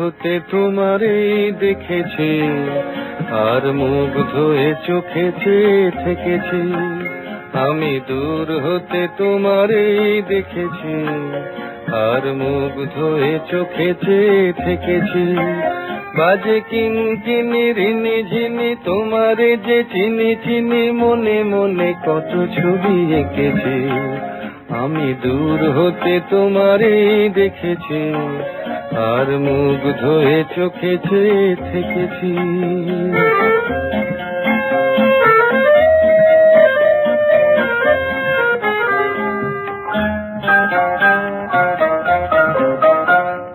হতে তোমারে দেখেছি, আর মুগ্ধ হয়ে চোখে চেয়ে থেকেছি। আমি দূর হতে তোমারে দেখেছি, আর মুগ্ধ হয়ে চোখে চেয়ে থেকেছি। বাজে কিনকিনি রিনি ঝিনি তোমারে যে চিনি চিনি, মনে মনে কত ছবি এঁকেছি। আমি দূর হতে তোমারে দেখেছি, আর মুগ্ধ হয়ে চোখে চেয়ে থেকেছি।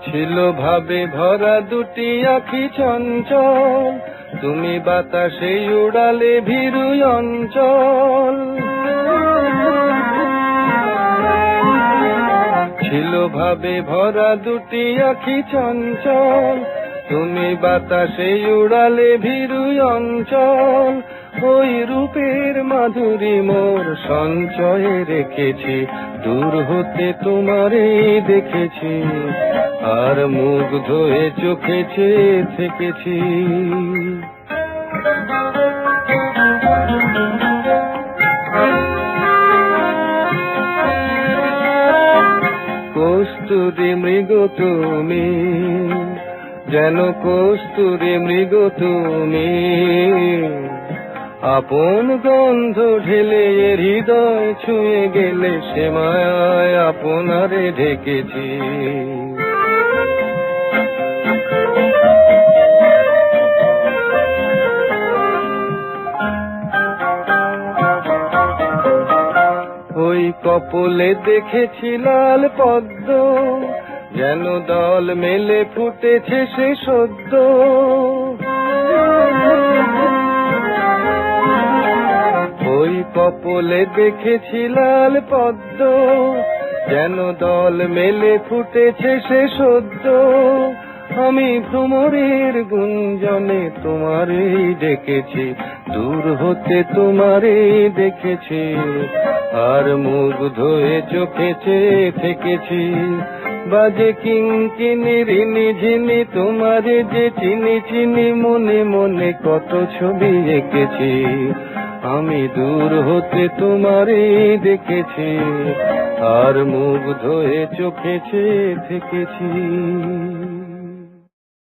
ছিল ভাবে ভরা দুটি আখি চঞ্চল, তুমি বাতাসে উড়ালে ভীরু অঞ্চল। ছিল ভাবে ভরা দুটি আখি চঞ্চল, তুমি বাতাসে উড়ালে ভীরু অঞ্চল। ওই রূপের মাধুরী মোর সঞ্চয়ে রেখেছি, দূর হতে তোমারে দেখেছি, আর মুগ্ধ হয়ে চোখে চেয়ে থেকেছি। কস্তুরী মৃগ তুমি, যেন কস্তুরী মৃগ তুমি, আপন গন্ধ ঢেলে হৃদয় ছুঁয়ে গেলে, সে মায়ায় আপনারে ঢেকেছি। ওই কপলে দেখেছি লাল পদ্ম, যেন দল মেলে ফুটেছে সে সদ্য। ওই কপলে দেখেছি লাল পদ্ম, যেন দল মেলে ফুটেছে সে সদ্য। আমি ভ্রমরের গুঞ্জনে তোমারে ডেকেছি, দূর হতে তোমারে দেখেছি, আর মুগ্ধ হয়ে চোখে চেয়ে থেকেছি। বাজে কিনকিনি রিনি ঝিনি তোমারে যে চিনি চিনি, মনে মনে কত ছবি এঁকেছি। আমি দূর হতে তোমারে দেখেছি, আর মুগ্ধ হয়ে চোখে চেয়ে থেকেছি।